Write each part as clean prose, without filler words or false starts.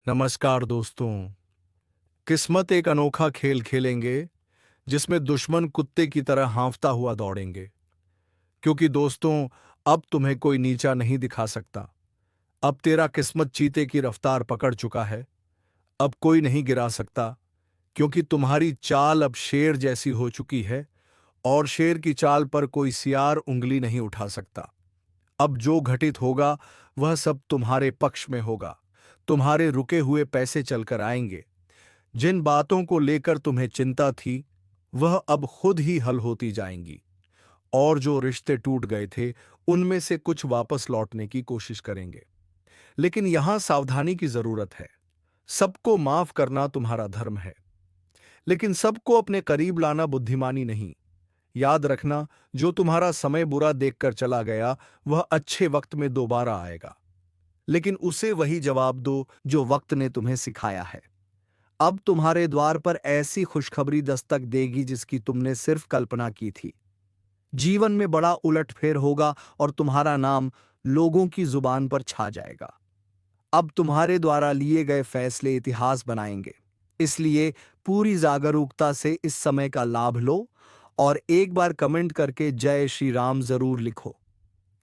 नमस्कार दोस्तों। किस्मत एक अनोखा खेल खेलेंगे जिसमें दुश्मन कुत्ते की तरह हाँफता हुआ दौड़ेंगे। क्योंकि दोस्तों, अब तुम्हें कोई नीचा नहीं दिखा सकता। अब तेरा किस्मत चीते की रफ्तार पकड़ चुका है। अब कोई नहीं गिरा सकता, क्योंकि तुम्हारी चाल अब शेर जैसी हो चुकी है। और शेर की चाल पर कोई सियार उंगली नहीं उठा सकता। अब जो घटित होगा वह सब तुम्हारे पक्ष में होगा। तुम्हारे रुके हुए पैसे चलकर आएंगे। जिन बातों को लेकर तुम्हें चिंता थी, वह अब खुद ही हल होती जाएंगी। और जो रिश्ते टूट गए थे, उनमें से कुछ वापस लौटने की कोशिश करेंगे। लेकिन यहां सावधानी की जरूरत है। सबको माफ करना तुम्हारा धर्म है, लेकिन सबको अपने करीब लाना बुद्धिमानी नहीं। याद रखना, जो तुम्हारा समय बुरा देखकर चला गया, वह अच्छे वक्त में दोबारा आएगा। लेकिन उसे वही जवाब दो जो वक्त ने तुम्हें सिखाया है। अब तुम्हारे द्वार पर ऐसी खुशखबरी दस्तक देगी जिसकी तुमने सिर्फ कल्पना की थी। जीवन में बड़ा उलटफेर होगा और तुम्हारा नाम लोगों की जुबान पर छा जाएगा। अब तुम्हारे द्वारा लिए गए फैसले इतिहास बनाएंगे। इसलिए पूरी जागरूकता से इस समय का लाभ लो और एक बार कमेंट करके जय श्री राम जरूर लिखो।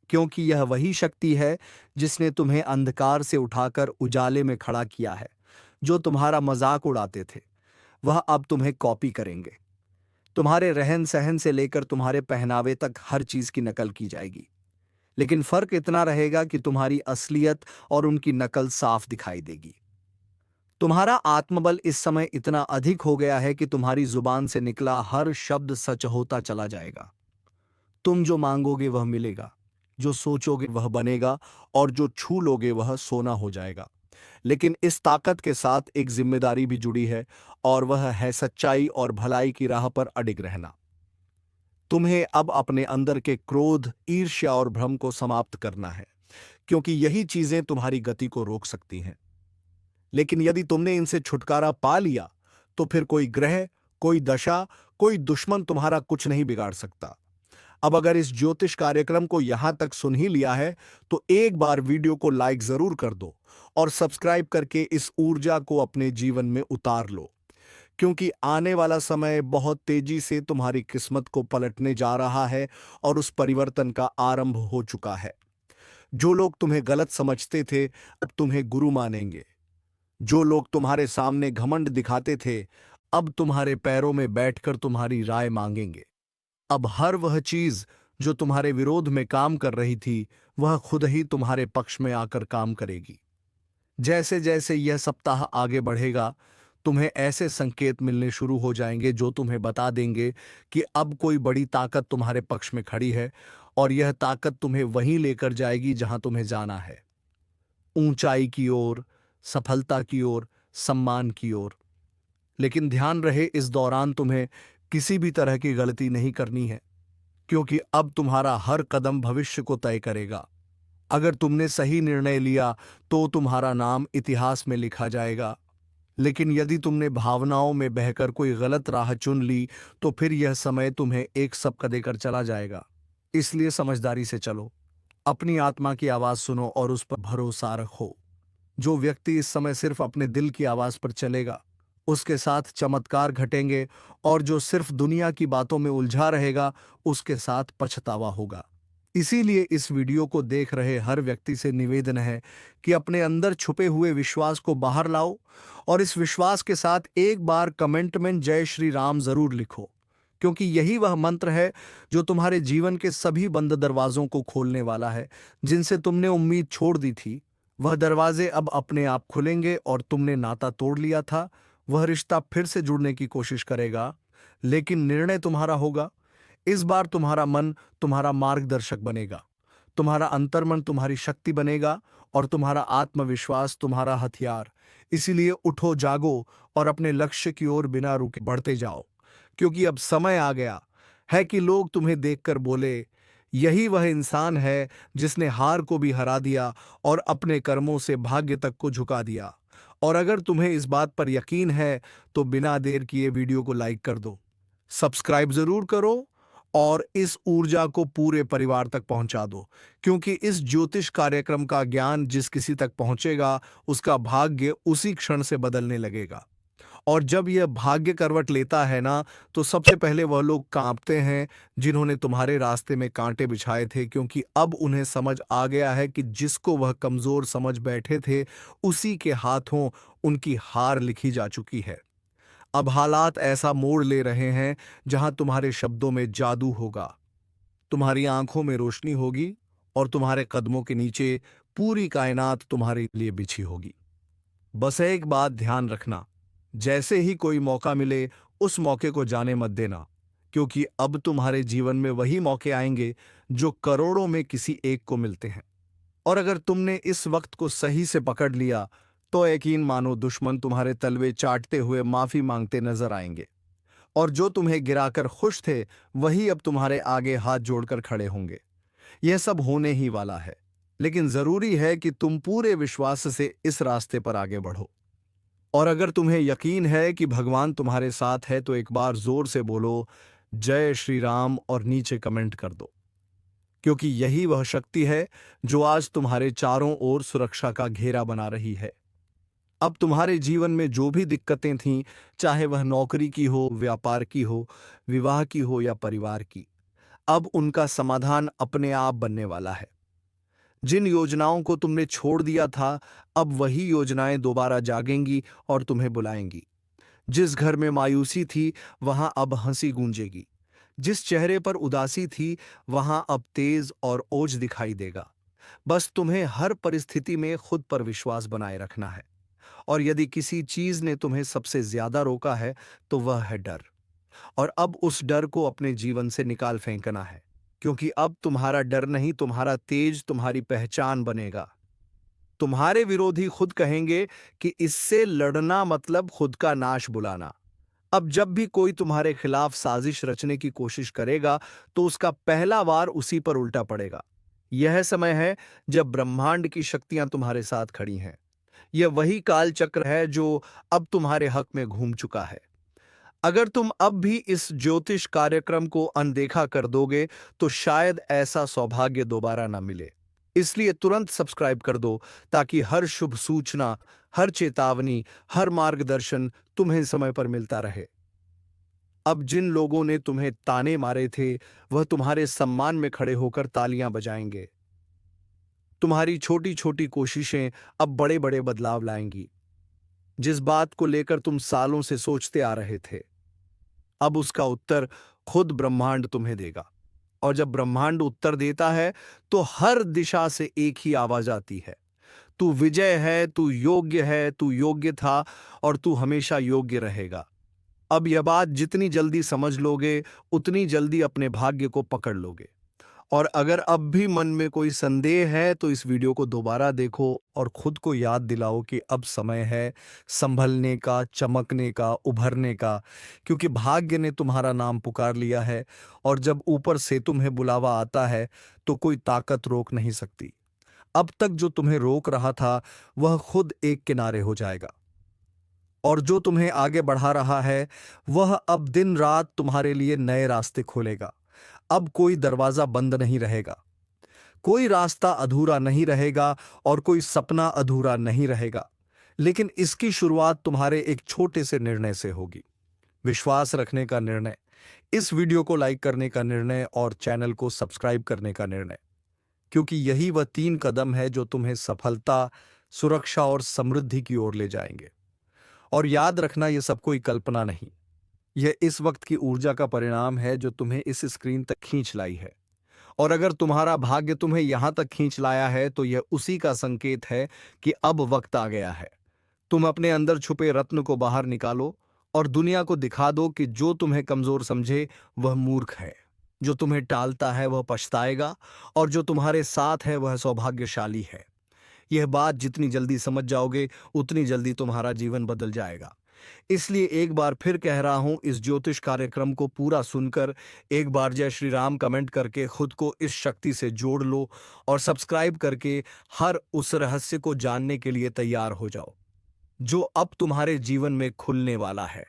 क्योंकि यह वही शक्ति है जिसने तुम्हें अंधकार से उठाकर उजाले में खड़ा किया है। जो तुम्हारा मजाक उड़ाते थे, वह अब तुम्हें कॉपी करेंगे। तुम्हारे रहन सहन से लेकर तुम्हारे पहनावे तक हर चीज की नकल की जाएगी। लेकिन फर्क इतना रहेगा कि तुम्हारी असलियत और उनकी नकल साफ दिखाई देगी। तुम्हारा आत्मबल इस समय इतना अधिक हो गया है कि तुम्हारी जुबान से निकला हर शब्द सच होता चला जाएगा। तुम जो मांगोगे वह मिलेगा, जो सोचोगे वह बनेगा, और जो छू लोगे वह सोना हो जाएगा। लेकिन इस ताकत के साथ एक जिम्मेदारी भी जुड़ी है, और वह है सच्चाई और भलाई की राह पर अडिग रहना। तुम्हें अब अपने अंदर के क्रोध, ईर्ष्या और भ्रम को समाप्त करना है, क्योंकि यही चीजें तुम्हारी गति को रोक सकती हैं। लेकिन यदि तुमने इनसे छुटकारा पा लिया, तो फिर कोई ग्रह, कोई दशा, कोई दुश्मन तुम्हारा कुछ नहीं बिगाड़ सकता। अब अगर इस ज्योतिष कार्यक्रम को यहां तक सुन ही लिया है, तो एक बार वीडियो को लाइक जरूर कर दो और सब्सक्राइब करके इस ऊर्जा को अपने जीवन में उतार लो। क्योंकि आने वाला समय बहुत तेजी से तुम्हारी किस्मत को पलटने जा रहा है और उस परिवर्तन का आरंभ हो चुका है। जो लोग तुम्हें गलत समझते थे, अब तुम्हें गुरु मानेंगे। जो लोग तुम्हारे सामने घमंड दिखाते थे, अब तुम्हारे पैरों में बैठकर तुम्हारी राय मांगेंगे। अब हर वह चीज जो तुम्हारे विरोध में काम कर रही थी, वह खुद ही तुम्हारे पक्ष में आकर काम करेगी। जैसे जैसे यह सप्ताह आगे बढ़ेगा, तुम्हें ऐसे संकेत मिलने शुरू हो जाएंगे जो तुम्हें बता देंगे कि अब कोई बड़ी ताकत तुम्हारे पक्ष में खड़ी है, और यह ताकत तुम्हें वहीं लेकर जाएगी जहां तुम्हें जाना है। ऊंचाई की ओर, सफलता की ओर, सम्मान की ओर। लेकिन ध्यान रहे, इस दौरान तुम्हें किसी भी तरह की गलती नहीं करनी है, क्योंकि अब तुम्हारा हर कदम भविष्य को तय करेगा। अगर तुमने सही निर्णय लिया तो तुम्हारा नाम इतिहास में लिखा जाएगा। लेकिन यदि तुमने भावनाओं में बहकर कोई गलत राह चुन ली, तो फिर यह समय तुम्हें एक सबक देकर चला जाएगा। इसलिए समझदारी से चलो, अपनी आत्मा की आवाज सुनो और उस पर भरोसा रखो। जो व्यक्ति इस समय सिर्फ अपने दिल की आवाज पर चलेगा, उसके साथ चमत्कार घटेंगे, और जो सिर्फ दुनिया की बातों में उलझा रहेगा, उसके साथ पछतावा होगा। इसीलिए इस वीडियो को देख रहे हर व्यक्ति से निवेदन है कि अपने अंदर छुपे हुए विश्वास को बाहर लाओ, और इस विश्वास के साथ एक बार कमेंट में जय श्री राम जरूर लिखो। क्योंकि यही वह मंत्र है जो तुम्हारे जीवन के सभी बंद दरवाजों को खोलने वाला है। जिनसे तुमने उम्मीद छोड़ दी थी, वह दरवाजे अब अपने आप खुलेंगे, और तुमने नाता तोड़ लिया था, वह रिश्ता फिर से जुड़ने की कोशिश करेगा। लेकिन निर्णय तुम्हारा होगा। इस बार तुम्हारा मन तुम्हारा मार्गदर्शक बनेगा, तुम्हारा अंतर्मन तुम्हारी शक्ति बनेगा, और तुम्हारा आत्मविश्वास तुम्हारा हथियार। इसीलिए उठो, जागो और अपने लक्ष्य की ओर बिना रुके बढ़ते जाओ। क्योंकि अब समय आ गया है कि लोग तुम्हें देखकर बोले, यही वह इंसान है जिसने हार को भी हरा दिया और अपने कर्मों से भाग्य तक को झुका दिया। और अगर तुम्हें इस बात पर यकीन है, तो बिना देर किए वीडियो को लाइक कर दो, सब्सक्राइब जरूर करो, और इस ऊर्जा को पूरे परिवार तक पहुंचा दो, क्योंकि इस ज्योतिष कार्यक्रम का ज्ञान जिस किसी तक पहुंचेगा उसका भाग्य उसी क्षण से बदलने लगेगा। और जब यह भाग्य करवट लेता है ना, तो सबसे पहले वह लोग कांपते हैं जिन्होंने तुम्हारे रास्ते में कांटे बिछाए थे, क्योंकि अब उन्हें समझ आ गया है कि जिसको वह कमजोर समझ बैठे थे उसी के हाथों उनकी हार लिखी जा चुकी है। अब हालात ऐसा मोड़ ले रहे हैं जहां तुम्हारे शब्दों में जादू होगा, तुम्हारी आंखों में रोशनी होगी और तुम्हारे कदमों के नीचे पूरी कायनात तुम्हारे लिए बिछी होगी। बस एक बात ध्यान रखना, जैसे ही कोई मौका मिले उस मौके को जाने मत देना, क्योंकि अब तुम्हारे जीवन में वही मौके आएंगे जो करोड़ों में किसी एक को मिलते हैं। और अगर तुमने इस वक्त को सही से पकड़ लिया तो यकीन मानो दुश्मन तुम्हारे तलवे चाटते हुए माफी मांगते नजर आएंगे, और जो तुम्हें गिराकर खुश थे वही अब तुम्हारे आगे हाथ जोड़कर खड़े होंगे। यह सब होने ही वाला है, लेकिन जरूरी है कि तुम पूरे विश्वास से इस रास्ते पर आगे बढ़ो। और अगर तुम्हें यकीन है कि भगवान तुम्हारे साथ है तो एक बार जोर से बोलो जय श्री राम और नीचे कमेंट कर दो, क्योंकि यही वह शक्ति है जो आज तुम्हारे चारों ओर सुरक्षा का घेरा बना रही है। अब तुम्हारे जीवन में जो भी दिक्कतें थीं, चाहे वह नौकरी की हो, व्यापार की हो, विवाह की हो या परिवार की, अब उनका समाधान अपने आप बनने वाला है। जिन योजनाओं को तुमने छोड़ दिया था, अब वही योजनाएं दोबारा जागेंगी और तुम्हें बुलाएंगी। जिस घर में मायूसी थी वहां अब हंसी गूंजेगी, जिस चेहरे पर उदासी थी वहां अब तेज और ओज दिखाई देगा। बस तुम्हें हर परिस्थिति में खुद पर विश्वास बनाए रखना है। और यदि किसी चीज ने तुम्हें सबसे ज्यादा रोका है तो वह है डर। और अब उस डर को अपने जीवन से निकाल फेंकना है, क्योंकि अब तुम्हारा डर नहीं, तुम्हारा तेज तुम्हारी पहचान बनेगा। तुम्हारे विरोधी खुद कहेंगे कि इससे लड़ना मतलब खुद का नाश बुलाना। अब जब भी कोई तुम्हारे खिलाफ साजिश रचने की कोशिश करेगा तो उसका पहला वार उसी पर उल्टा पड़ेगा। यह समय है जब ब्रह्मांड की शक्तियां तुम्हारे साथ खड़ी हैं। यह वही काल चक्र है जो अब तुम्हारे हक में घूम चुका है। अगर तुम अब भी इस ज्योतिष कार्यक्रम को अनदेखा कर दोगे तो शायद ऐसा सौभाग्य दोबारा ना मिले। इसलिए तुरंत सब्सक्राइब कर दो, ताकि हर शुभ सूचना, हर चेतावनी, हर मार्गदर्शन तुम्हें समय पर मिलता रहे। अब जिन लोगों ने तुम्हें ताने मारे थे वह तुम्हारे सम्मान में खड़े होकर तालियां बजाएंगे। तुम्हारी छोटी छोटी कोशिशें अब बड़े बड़े बदलाव लाएंगी। जिस बात को लेकर तुम सालों से सोचते आ रहे थे, अब उसका उत्तर खुद ब्रह्मांड तुम्हें देगा। और जब ब्रह्मांड उत्तर देता है तो हर दिशा से एक ही आवाज आती है, तू विजय है, तू योग्य है, तू योग्य था और तू हमेशा योग्य रहेगा। अब यह बात जितनी जल्दी समझ लोगे उतनी जल्दी अपने भाग्य को पकड़ लोगे। और अगर अब भी मन में कोई संदेह है तो इस वीडियो को दोबारा देखो और खुद को याद दिलाओ कि अब समय है संभलने का, चमकने का, उभरने का, क्योंकि भाग्य ने तुम्हारा नाम पुकार लिया है। और जब ऊपर से तुम्हें बुलावा आता है तो कोई ताकत रोक नहीं सकती। अब तक जो तुम्हें रोक रहा था वह खुद एक किनारे हो जाएगा, और जो तुम्हें आगे बढ़ा रहा है वह अब दिन रात तुम्हारे लिए नए रास्ते खोलेगा। अब कोई दरवाजा बंद नहीं रहेगा, कोई रास्ता अधूरा नहीं रहेगा और कोई सपना अधूरा नहीं रहेगा। लेकिन इसकी शुरुआत तुम्हारे एक छोटे से निर्णय से होगी। विश्वास रखने का निर्णय, इस वीडियो को लाइक करने का निर्णय और चैनल को सब्सक्राइब करने का निर्णय, क्योंकि यही वह 3 कदम है जो तुम्हें सफलता, सुरक्षा और समृद्धि की ओर ले जाएंगे। और याद रखना, यह सब कोई कल्पना नहीं, यह इस वक्त की ऊर्जा का परिणाम है जो तुम्हें इस स्क्रीन तक खींच लाई है। और अगर तुम्हारा भाग्य तुम्हें यहां तक खींच लाया है तो यह उसी का संकेत है कि अब वक्त आ गया है। तुम अपने अंदर छुपे रत्न को बाहर निकालो और दुनिया को दिखा दो कि जो तुम्हें कमजोर समझे वह मूर्ख है, जो तुम्हें टालता है वह पछताएगा, और जो तुम्हारे साथ है वह सौभाग्यशाली है। यह बात जितनी जल्दी समझ जाओगे उतनी जल्दी तुम्हारा जीवन बदल जाएगा। इसलिए एक बार फिर कह रहा हूं, इस ज्योतिष कार्यक्रम को पूरा सुनकर एक बार जय श्री राम कमेंट करके खुद को इस शक्ति से जोड़ लो और सब्सक्राइब करके हर उस रहस्य को जानने के लिए तैयार हो जाओ जो अब तुम्हारे जीवन में खुलने वाला है।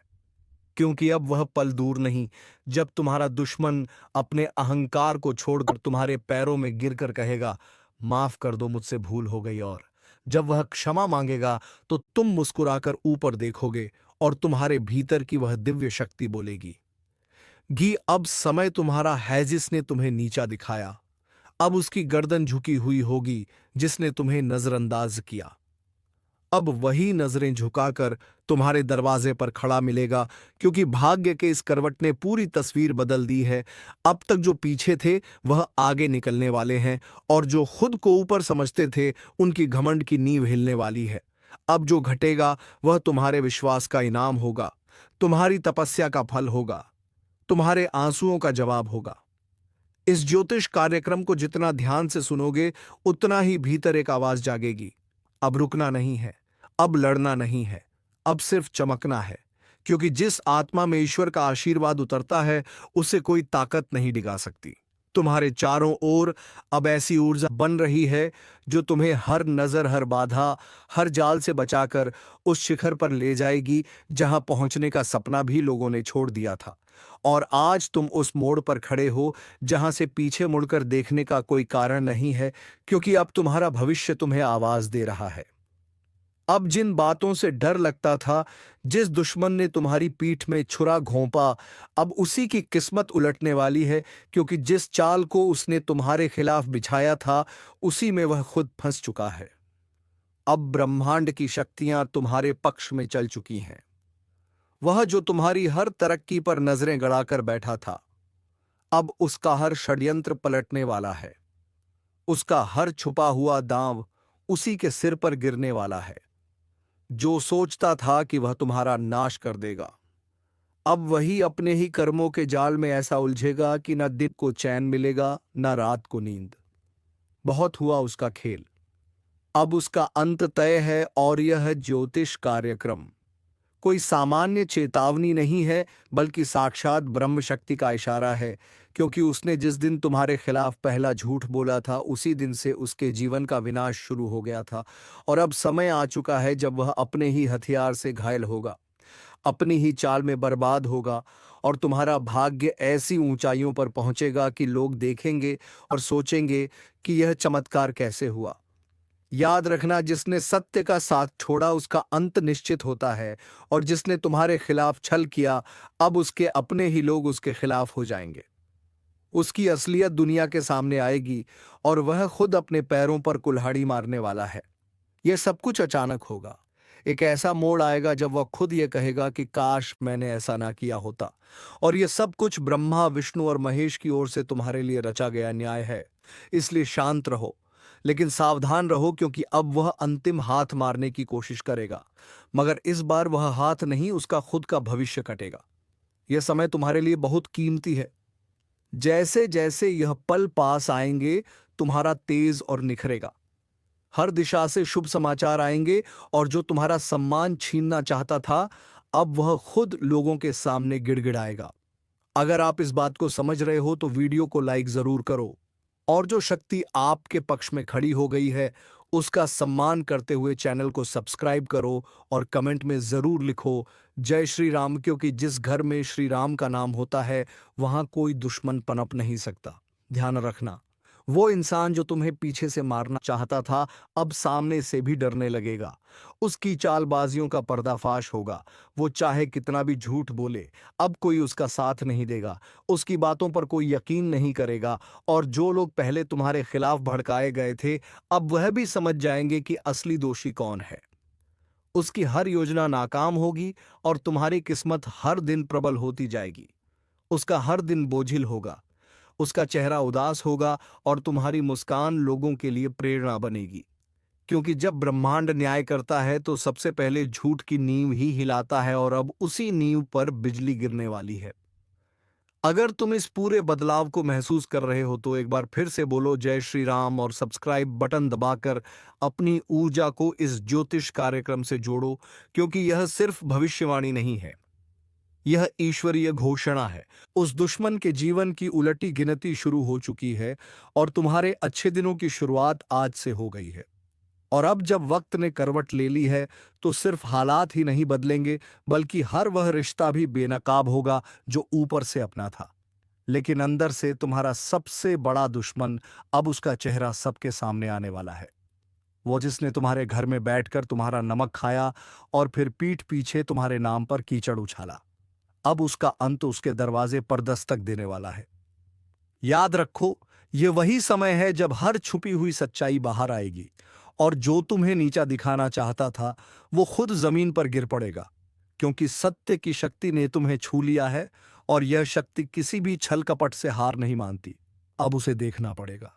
क्योंकि अब वह पल दूर नहीं जब तुम्हारा दुश्मन अपने अहंकार को छोड़कर तुम्हारे पैरों में गिरकर कहेगा, माफ कर दो, मुझसे भूल हो गई। और जब वह क्षमा मांगेगा तो तुम मुस्कुराकर ऊपर देखोगे और तुम्हारे भीतर की वह दिव्य शक्ति बोलेगी, घी अब समय तुम्हारा है जिसने तुम्हें नीचा दिखाया, अब उसकी गर्दन झुकी हुई होगी जिसने तुम्हें नजरअंदाज किया। अब वही नजरें झुकाकर तुम्हारे दरवाजे पर खड़ा मिलेगा, क्योंकि भाग्य के इस करवट ने पूरी तस्वीर बदल दी है। अब तक जो पीछे थे वह आगे निकलने वाले हैं, और जो खुद को ऊपर समझते थे उनकी घमंड की नींव हिलने वाली है। अब जो घटेगा वह तुम्हारे विश्वास का इनाम होगा, तुम्हारी तपस्या का फल होगा, तुम्हारे आंसुओं का जवाब होगा। इस ज्योतिष कार्यक्रम को जितना ध्यान से सुनोगे उतना ही भीतर एक आवाज जागेगी, अब रुकना नहीं है, अब लड़ना नहीं है, अब सिर्फ चमकना है। क्योंकि जिस आत्मा में ईश्वर का आशीर्वाद उतरता है उसे कोई ताकत नहीं डिगा सकती। तुम्हारे चारों ओर अब ऐसी ऊर्जा बन रही है जो तुम्हें हर नजर, हर बाधा, हर जाल से बचाकर उस शिखर पर ले जाएगी जहां पहुंचने का सपना भी लोगों ने छोड़ दिया था। और आज तुम उस मोड़ पर खड़े हो जहां से पीछे मुड़कर देखने का कोई कारण नहीं है, क्योंकि अब तुम्हारा भविष्य तुम्हें आवाज दे रहा है। अब जिन बातों से डर लगता था, जिस दुश्मन ने तुम्हारी पीठ में छुरा घोंपा, अब उसी की किस्मत उलटने वाली है, क्योंकि जिस चाल को उसने तुम्हारे खिलाफ बिछाया था उसी में वह खुद फंस चुका है। अब ब्रह्मांड की शक्तियां तुम्हारे पक्ष में चल चुकी हैं। वह जो तुम्हारी हर तरक्की पर नजरें गड़ाकर बैठा था, अब उसका हर षड्यंत्र पलटने वाला है। उसका हर छुपा हुआ दांव उसी के सिर पर गिरने वाला है। जो सोचता था कि वह तुम्हारा नाश कर देगा, अब वही अपने ही कर्मों के जाल में ऐसा उलझेगा कि न दिन को चैन मिलेगा न रात को नींद। बहुत हुआ उसका खेल, अब उसका अंत तय है। और यह ज्योतिष कार्यक्रम कोई सामान्य चेतावनी नहीं है, बल्कि साक्षात ब्रह्म शक्ति का इशारा है। क्योंकि उसने जिस दिन तुम्हारे खिलाफ पहला झूठ बोला था उसी दिन से उसके जीवन का विनाश शुरू हो गया था। और अब समय आ चुका है जब वह अपने ही हथियार से घायल होगा, अपनी ही चाल में बर्बाद होगा, और तुम्हारा भाग्य ऐसी ऊंचाइयों पर पहुंचेगा कि लोग देखेंगे और सोचेंगे कि यह चमत्कार कैसे हुआ। याद रखना, जिसने सत्य का साथ छोड़ा उसका अंत निश्चित होता है, और जिसने तुम्हारे खिलाफ छल किया अब उसके अपने ही लोग उसके खिलाफ हो जाएंगे। उसकी असलियत दुनिया के सामने आएगी और वह खुद अपने पैरों पर कुल्हाड़ी मारने वाला है। यह सब कुछ अचानक होगा। एक ऐसा मोड़ आएगा जब वह खुद ये कहेगा कि काश मैंने ऐसा ना किया होता। और यह सब कुछ ब्रह्मा, विष्णु और महेश की ओर से तुम्हारे लिए रचा गया न्याय है। इसलिए शांत रहो, लेकिन सावधान रहो, क्योंकि अब वह अंतिम हाथ मारने की कोशिश करेगा, मगर इस बार वह हाथ नहीं, उसका खुद का भविष्य कटेगा। यह समय तुम्हारे लिए बहुत कीमती है। जैसे जैसे यह पल पास आएंगे तुम्हारा तेज और निखरेगा। हर दिशा से शुभ समाचार आएंगे, और जो तुम्हारा सम्मान छीनना चाहता था अब वह खुद लोगों के सामने गिड़गिड़ाएगा। अगर आप इस बात को समझ रहे हो तो वीडियो को लाइक जरूर करो, और जो शक्ति आपके पक्ष में खड़ी हो गई है उसका सम्मान करते हुए चैनल को सब्सक्राइब करो, और कमेंट में जरूर लिखो जय श्री राम, क्योंकि जिस घर में श्री राम का नाम होता है वहां कोई दुश्मन पनप नहीं सकता। ध्यान रखना, वो इंसान जो तुम्हें पीछे से मारना चाहता था अब सामने से भी डरने लगेगा। उसकी चालबाजियों का पर्दाफाश होगा। वो चाहे कितना भी झूठ बोले अब कोई उसका साथ नहीं देगा, उसकी बातों पर कोई यकीन नहीं करेगा। और जो लोग पहले तुम्हारे खिलाफ भड़काए गए थे अब वह भी समझ जाएंगे कि असली दोषी कौन है। उसकी हर योजना नाकाम होगी और तुम्हारी किस्मत हर दिन प्रबल होती जाएगी। उसका हर दिन बोझिल होगा, उसका चेहरा उदास होगा, और तुम्हारी मुस्कान लोगों के लिए प्रेरणा बनेगी। क्योंकि जब ब्रह्मांड न्याय करता है तो सबसे पहले झूठ की नींव ही हिलाता है, और अब उसी नींव पर बिजली गिरने वाली है। अगर तुम इस पूरे बदलाव को महसूस कर रहे हो तो एक बार फिर से बोलो जय श्री राम, और सब्सक्राइब बटन दबाकर अपनी ऊर्जा को इस ज्योतिष कार्यक्रम से जोड़ो, क्योंकि यह सिर्फ भविष्यवाणी नहीं है, यह ईश्वरीय घोषणा है। उस दुश्मन के जीवन की उलटी गिनती शुरू हो चुकी है, और तुम्हारे अच्छे दिनों की शुरुआत आज से हो गई है। और अब जब वक्त ने करवट ले ली है तो सिर्फ हालात ही नहीं बदलेंगे, बल्कि हर वह रिश्ता भी बेनकाब होगा जो ऊपर से अपना था। लेकिन अंदर से तुम्हारा सबसे बड़ा दुश्मन अब उसका चेहरा सबके सामने आने वाला है। वो जिसने तुम्हारे घर में बैठकर तुम्हारा नमक खाया और फिर पीठ पीछे तुम्हारे नाम पर कीचड़ उछाला, अब उसका अंत उसके दरवाजे पर दस्तक देने वाला है। याद रखो, ये वही समय है जब हर छुपी हुई सच्चाई बाहर आएगी और जो तुम्हें नीचा दिखाना चाहता था वो खुद जमीन पर गिर पड़ेगा, क्योंकि सत्य की शक्ति ने तुम्हें छू लिया है और यह शक्ति किसी भी छल कपट से हार नहीं मानती। अब उसे देखना पड़ेगा,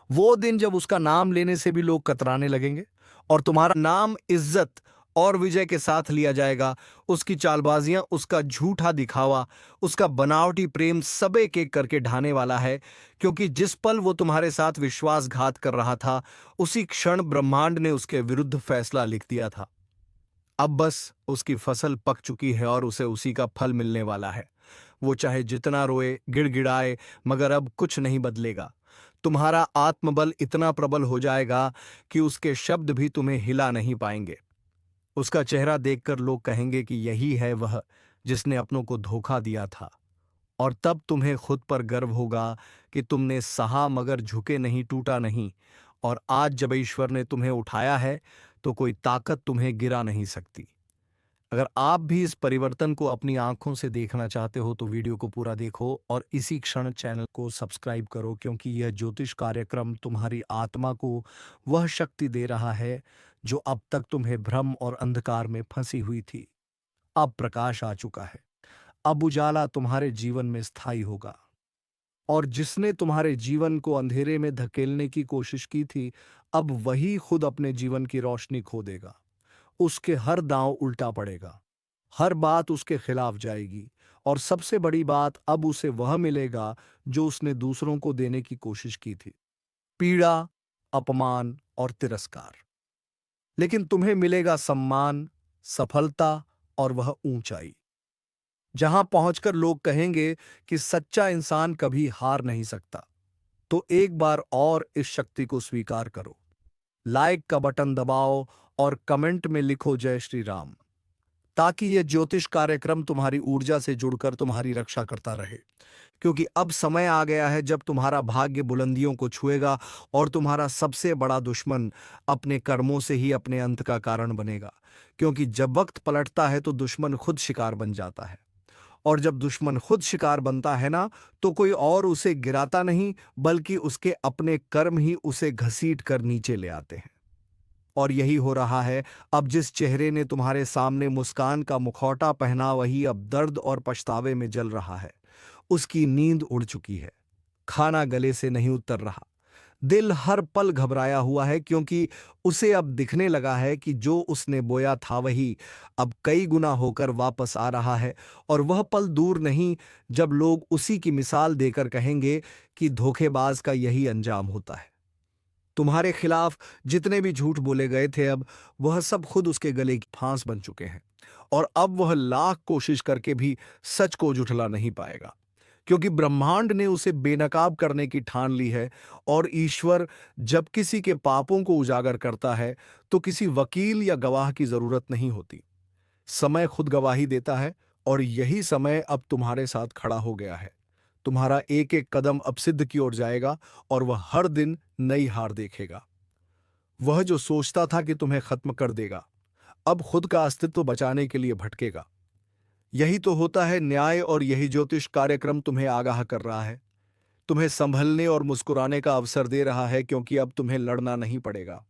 वो दिन जब उसका नाम लेने से भी लोग कतराने लगेंगे और तुम्हारा नाम इज्जत और विजय के साथ लिया जाएगा। उसकी चालबाजियां, उसका झूठा दिखावा, उसका बनावटी प्रेम सब एक एक करके ढाने वाला है, क्योंकि जिस पल वो तुम्हारे साथ विश्वासघात कर रहा था उसी क्षण ब्रह्मांड ने उसके विरुद्ध फैसला लिख दिया था। अब बस उसकी फसल पक चुकी है और उसे उसी का फल मिलने वाला है। वो चाहे जितना रोए, गिड़गिड़ाए, मगर अब कुछ नहीं बदलेगा। तुम्हारा आत्मबल इतना प्रबल हो जाएगा कि उसके शब्द भी तुम्हें हिला नहीं पाएंगे। उसका चेहरा देखकर लोग कहेंगे कि यही है वह जिसने अपनों को धोखा दिया था। और तब तुम्हें खुद पर गर्व होगा कि तुमने सहा मगर झुके नहीं, टूटा नहीं। और आज जब ईश्वर ने तुम्हें उठाया है तो कोई ताकत तुम्हें गिरा नहीं सकती। अगर आप भी इस परिवर्तन को अपनी आंखों से देखना चाहते हो तो वीडियो को पूरा देखो और इसी क्षण चैनल को सब्सक्राइब करो, क्योंकि यह ज्योतिष कार्यक्रम तुम्हारी आत्मा को वह शक्ति दे रहा है जो अब तक तुम्हें भ्रम और अंधकार में फंसी हुई थी। अब प्रकाश आ चुका है, अब उजाला तुम्हारे जीवन में स्थायी होगा। और जिसने तुम्हारे जीवन को अंधेरे में धकेलने की कोशिश की थी, अब वही खुद अपने जीवन की रोशनी खो देगा। उसके हर दांव उल्टा पड़ेगा, हर बात उसके खिलाफ जाएगी और सबसे बड़ी बात, अब उसे वह मिलेगा जो उसने दूसरों को देने की कोशिश की थी, पीड़ा, अपमान और तिरस्कार। लेकिन तुम्हें मिलेगा सम्मान, सफलता और वह ऊंचाई, जहां पहुंचकर लोग कहेंगे कि सच्चा इंसान कभी हार नहीं सकता। तो एक बार और इस शक्ति को स्वीकार करो, लाइक का बटन दबाओ और कमेंट में लिखो जय श्री राम, ताकि यह ज्योतिष कार्यक्रम तुम्हारी ऊर्जा से जुड़कर तुम्हारी रक्षा करता रहे। क्योंकि अब समय आ गया है जब तुम्हारा भाग्य बुलंदियों को छुएगा और तुम्हारा सबसे बड़ा दुश्मन अपने कर्मों से ही अपने अंत का कारण बनेगा। क्योंकि जब वक्त पलटता है तो दुश्मन खुद शिकार बन जाता है, और जब दुश्मन खुद शिकार बनता है ना, तो कोई और उसे गिराता नहीं, बल्कि उसके अपने कर्म ही उसे घसीट कर नीचे ले आते हैं। और यही हो रहा है। अब जिस चेहरे ने तुम्हारे सामने मुस्कान का मुखौटा पहना, वही अब दर्द और पछतावे में जल रहा है। उसकी नींद उड़ चुकी है, खाना गले से नहीं उतर रहा, दिल हर पल घबराया हुआ है, क्योंकि उसे अब दिखने लगा है कि जो उसने बोया था वही अब कई गुना होकर वापस आ रहा है। और वह पल दूर नहीं जब लोग उसी की मिसाल देकर कहेंगे कि धोखेबाज का यही अंजाम होता है। तुम्हारे खिलाफ जितने भी झूठ बोले गए थे, अब वह सब खुद उसके गले की फांस बन चुके हैं, और अब वह लाख कोशिश करके भी सच को झुठला नहीं पाएगा, क्योंकि ब्रह्मांड ने उसे बेनकाब करने की ठान ली है। और ईश्वर जब किसी के पापों को उजागर करता है तो किसी वकील या गवाह की जरूरत नहीं होती, समय खुद गवाही देता है। और यही समय अब तुम्हारे साथ खड़ा हो गया है। तुम्हारा एक एक कदम अब सिद्ध की ओर जाएगा और वह हर दिन नई हार देखेगा। वह जो सोचता था कि तुम्हें खत्म कर देगा, अब खुद का अस्तित्व बचाने के लिए भटकेगा। यही तो होता है न्याय, और यही ज्योतिष कार्यक्रम तुम्हें आगाह कर रहा है, तुम्हें संभलने और मुस्कुराने का अवसर दे रहा है, क्योंकि अब तुम्हें लड़ना नहीं पड़ेगा।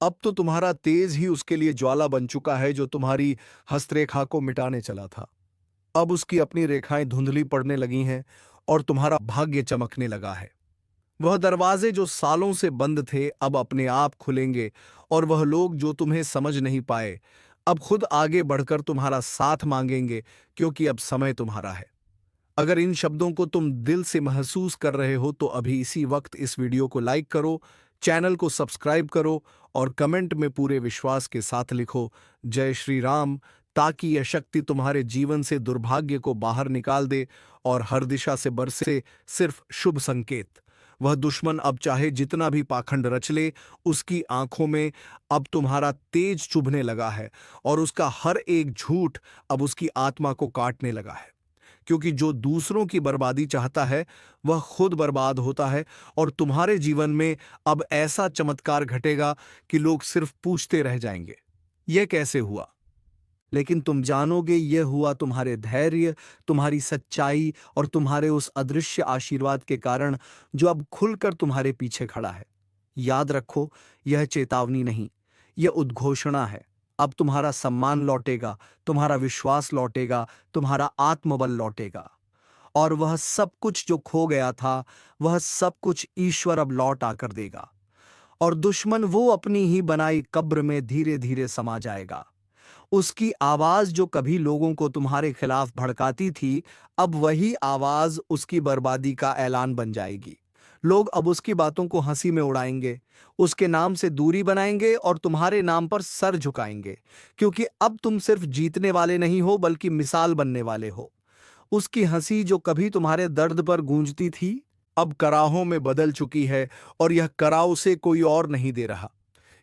अब तो तुम्हारा तेज ही उसके लिए ज्वाला बन चुका है जो तुम्हारी हस्तरेखा को मिटाने चला था। अब उसकी अपनी रेखाएं धुंधली पड़ने लगी हैं और तुम्हारा भाग्य चमकने लगा है। वह दरवाजे जो सालों से बंद थे अब अपने आप खुलेंगे, और वह लोग जो तुम्हें समझ नहीं पाए अब खुद आगे बढ़कर तुम्हारा साथ मांगेंगे, क्योंकि अब समय तुम्हारा है। अगर इन शब्दों को तुम दिल से महसूस कर रहे हो तो अभी इसी वक्त इस वीडियो को लाइक करो, चैनल को सब्सक्राइब करो और कमेंट में पूरे विश्वास के साथ लिखो जय श्री राम, ताकि यह शक्ति तुम्हारे जीवन से दुर्भाग्य को बाहर निकाल दे और हर दिशा से बरसे सिर्फ शुभ संकेत। वह दुश्मन अब चाहे जितना भी पाखंड रच ले, उसकी आंखों में अब तुम्हारा तेज चुभने लगा है और उसका हर एक झूठ अब उसकी आत्मा को काटने लगा है। क्योंकि जो दूसरों की बर्बादी चाहता है वह खुद बर्बाद होता है, और तुम्हारे जीवन में अब ऐसा चमत्कार घटेगा कि लोग सिर्फ पूछते रह जाएंगे, यह कैसे हुआ? लेकिन तुम जानोगे यह हुआ तुम्हारे धैर्य, तुम्हारी सच्चाई और तुम्हारे उस अदृश्य आशीर्वाद के कारण जो अब खुलकर तुम्हारे पीछे खड़ा है। याद रखो, यह चेतावनी नहीं, यह उद्घोषणा है। अब तुम्हारा सम्मान लौटेगा, तुम्हारा विश्वास लौटेगा, तुम्हारा आत्मबल लौटेगा, और वह सब कुछ जो खो गया था, वह सब कुछ ईश्वर अब लौट आकर देगा। और दुश्मन वो अपनी ही बनाई कब्र में धीरे धीरे समा जाएगा। उसकी आवाज जो कभी लोगों को तुम्हारे खिलाफ भड़काती थी, अब वही आवाज उसकी बर्बादी का ऐलान बन जाएगी। लोग अब उसकी बातों को हंसी में उड़ाएंगे, उसके नाम से दूरी बनाएंगे और तुम्हारे नाम पर सर झुकाएंगे, क्योंकि अब तुम सिर्फ जीतने वाले नहीं हो बल्कि मिसाल बनने वाले हो। उसकी हंसी जो कभी तुम्हारे दर्द पर गूंजती थी, अब कराहों में बदल चुकी है, और यह कराव से कोई और नहीं दे रहा।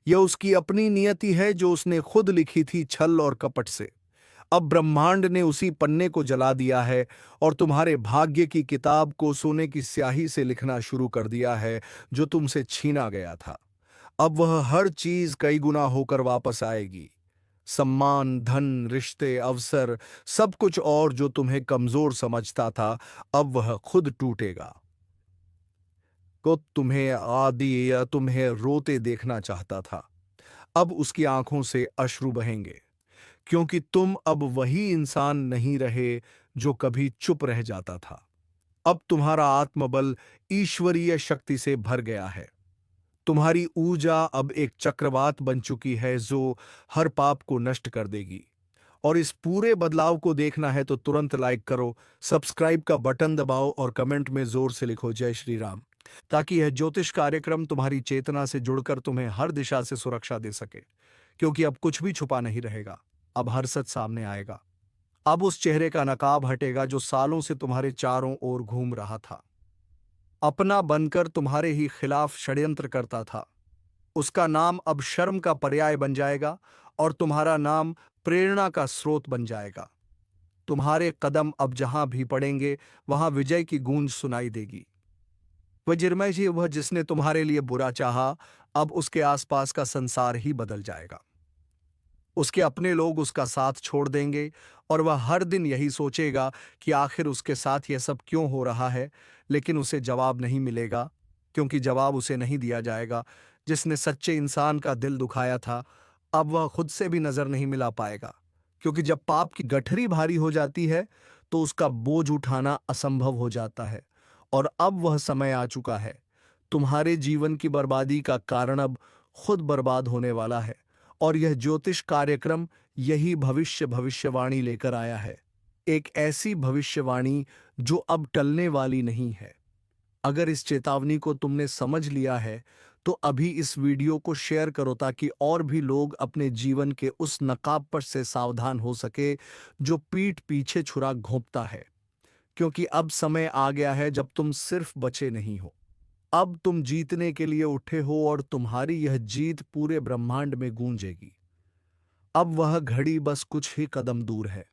यह उसकी अपनी नियति है जो उसने खुद लिखी थी छल और कपट से। अब ब्रह्मांड ने उसी पन्ने को जला दिया है और तुम्हारे भाग्य की किताब को सोने की स्याही से लिखना शुरू कर दिया है जो तुमसे छीना गया था। अब वह हर चीज कई गुना होकर वापस आएगी। सम्मान, धन, रिश्ते, अवसर, सब कुछ, और जो तुम्हें कमजोर समझता था अब वह खुद टूटेगा। को तुम्हें आदि या तुम्हें रोते देखना चाहता था, अब उसकी आंखों से अश्रु बहेंगे, क्योंकि तुम अब वही इंसान नहीं रहे जो कभी चुप रह जाता था। अब तुम्हारा आत्मबल ईश्वरीय शक्ति से भर गया है। तुम्हारी ऊर्जा अब एक चक्रवात बन चुकी है जो हर पाप को नष्ट कर देगी। और इस पूरे बदलाव को देखना है तो तुरंत लाइक करो, सब्सक्राइब का बटन दबाओ और कमेंट में जोर से लिखो जय श्री राम, ताकि यह ज्योतिष कार्यक्रम तुम्हारी चेतना से जुड़कर तुम्हें हर दिशा से सुरक्षा दे सके। क्योंकि अब कुछ भी छुपा नहीं रहेगा, अब हर सच सामने आएगा। अब उस चेहरे का नकाब हटेगा जो सालों से तुम्हारे चारों ओर घूम रहा था, अपना बनकर तुम्हारे ही खिलाफ षड्यंत्र करता था। उसका नाम अब शर्म का पर्याय बन जाएगा और तुम्हारा नाम प्रेरणा का स्रोत बन जाएगा। तुम्हारे कदम अब जहां भी पड़ेंगे वहां विजय की गूंज सुनाई देगी। वज्रमय जी, वह जिसने तुम्हारे लिए बुरा चाहा, अब उसके आसपास का संसार ही बदल जाएगा। उसके अपने लोग उसका साथ छोड़ देंगे और वह हर दिन यही सोचेगा कि आखिर उसके साथ यह सब क्यों हो रहा है, लेकिन उसे जवाब नहीं मिलेगा, क्योंकि जवाब उसे नहीं दिया जाएगा। जिसने सच्चे इंसान का दिल दुखाया था, अब वह खुद से भी नजर नहीं मिला पाएगा, क्योंकि जब पाप की गठरी भारी हो जाती है तो उसका बोझ उठाना असंभव हो जाता है। और अब वह समय आ चुका है। तुम्हारे जीवन की बर्बादी का कारण अब खुद बर्बाद होने वाला है, और यह ज्योतिष कार्यक्रम यही भविष्यवाणी लेकर आया है। एक ऐसी भविष्यवाणी जो अब टलने वाली नहीं है। अगर इस चेतावनी को तुमने समझ लिया है तो अभी इस वीडियो को शेयर करो, ताकि और भी लोग अपने जीवन के उस नकाब पर से सावधान हो सके जो पीठ पीछे छुरा घोंपता है। क्योंकि अब समय आ गया है जब तुम सिर्फ बचे नहीं हो, अब तुम जीतने के लिए उठे हो, और तुम्हारी यह जीत पूरे ब्रह्मांड में गूंजेगी। अब वह घड़ी बस कुछ ही कदम दूर है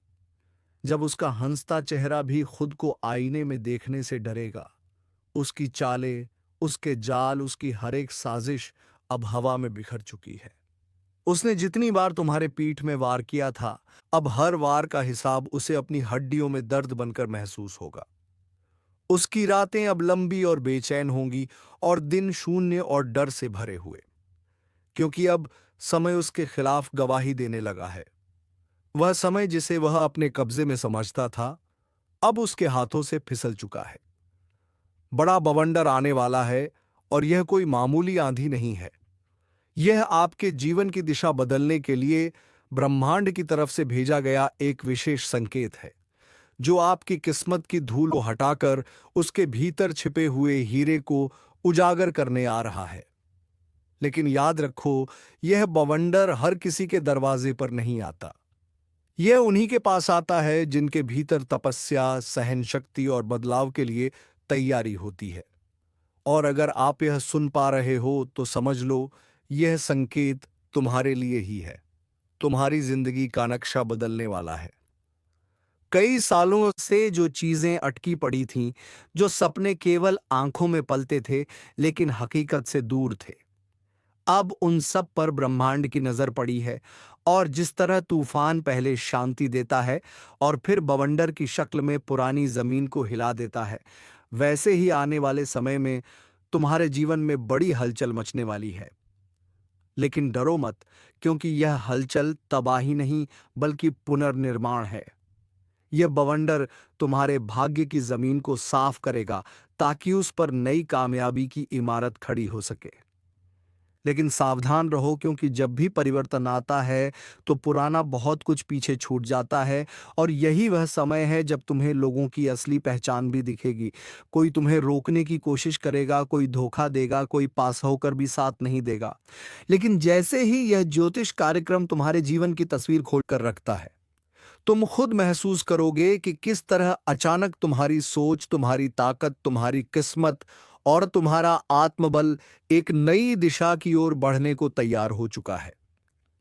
जब उसका हंसता चेहरा भी खुद को आईने में देखने से डरेगा। उसकी चालें, उसके जाल, उसकी हर एक साजिश अब हवा में बिखर चुकी है। उसने जितनी बार तुम्हारे पीठ में वार किया था, अब हर वार का हिसाब उसे अपनी हड्डियों में दर्द बनकर महसूस होगा। उसकी रातें अब लंबी और बेचैन होंगी और दिन शून्य और डर से भरे हुए, क्योंकि अब समय उसके खिलाफ गवाही देने लगा है। वह समय जिसे वह अपने कब्जे में समझता था, अब उसके हाथों से फिसल चुका है। बड़ा बवंडर आने वाला है, और यह कोई मामूली आंधी नहीं है। यह आपके जीवन की दिशा बदलने के लिए ब्रह्मांड की तरफ से भेजा गया एक विशेष संकेत है, जो आपकी किस्मत की धूल को हटाकर उसके भीतर छिपे हुए हीरे को उजागर करने आ रहा है। लेकिन याद रखो, यह बवंडर हर किसी के दरवाजे पर नहीं आता। यह उन्हीं के पास आता है जिनके भीतर तपस्या, सहन शक्ति और बदलाव के लिए तैयारी होती है। और अगर आप यह सुन पा रहे हो तो समझ लो यह संकेत तुम्हारे लिए ही है। तुम्हारी जिंदगी का नक्शा बदलने वाला है। कई सालों से जो चीजें अटकी पड़ी थीं, जो सपने केवल आंखों में पलते थे लेकिन हकीकत से दूर थे, अब उन सब पर ब्रह्मांड की नजर पड़ी है। और जिस तरह तूफान पहले शांति देता है और फिर बवंडर की शक्ल में पुरानी जमीन को हिला देता है, वैसे ही आने वाले समय में तुम्हारे जीवन में बड़ी हलचल मचने वाली है। लेकिन डरो मत, क्योंकि यह हलचल तबाही नहीं बल्कि पुनर्निर्माण है। यह बवंडर तुम्हारे भाग्य की जमीन को साफ करेगा ताकि उस पर नई कामयाबी की इमारत खड़ी हो सके। लेकिन सावधान रहो, क्योंकि जब भी परिवर्तन आता है तो पुराना बहुत कुछ पीछे छूट जाता है। और यही वह समय है जब तुम्हें लोगों की असली पहचान भी दिखेगी। कोई तुम्हें रोकने की कोशिश करेगा, कोई धोखा देगा, कोई पास होकर भी साथ नहीं देगा। लेकिन जैसे ही यह ज्योतिष कार्यक्रम तुम्हारे जीवन की तस्वीर खोल कर रखता है, तुम खुद महसूस करोगे कि किस तरह अचानक तुम्हारी सोच, तुम्हारी ताकत, तुम्हारी किस्मत और तुम्हारा आत्मबल एक नई दिशा की ओर बढ़ने को तैयार हो चुका है।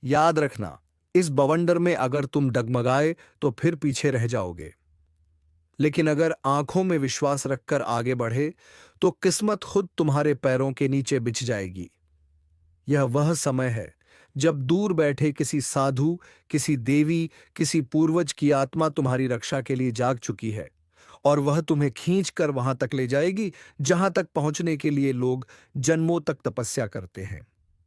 याद रखना, इस बवंडर में अगर तुम डगमगाए तो फिर पीछे रह जाओगे। लेकिन अगर आंखों में विश्वास रखकर आगे बढ़े तो किस्मत खुद तुम्हारे पैरों के नीचे बिछ जाएगी। यह वह समय है जब दूर बैठे किसी साधु, किसी देवी, किसी पूर्वज की आत्मा तुम्हारी रक्षा के लिए जाग चुकी है। और वह तुम्हें खींच कर वहां तक ले जाएगी जहां तक पहुंचने के लिए लोग जन्मों तक तपस्या करते हैं।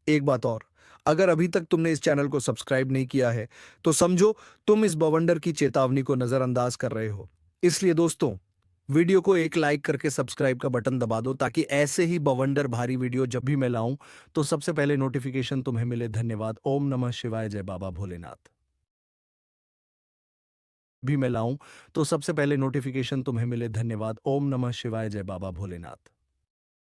एक बात और, अगर अभी तक तुमने इस चैनल को सब्सक्राइब नहीं किया है तो समझो तुम इस बवंडर की चेतावनी को नजरअंदाज कर रहे हो। इसलिए दोस्तों, वीडियो को एक लाइक करके सब्सक्राइब का बटन दबा दो ताकि ऐसे ही बवंडर भारी वीडियो जब भी मैं लाऊं तो सबसे पहले नोटिफिकेशन तुम्हें मिले। धन्यवाद। ओम नमः शिवाय। जय बाबा भोलेनाथ। भी मैं लाऊं तो सबसे पहले नोटिफिकेशन तुम्हें मिले। धन्यवाद। ओम नमः शिवाय। जय बाबा भोलेनाथ।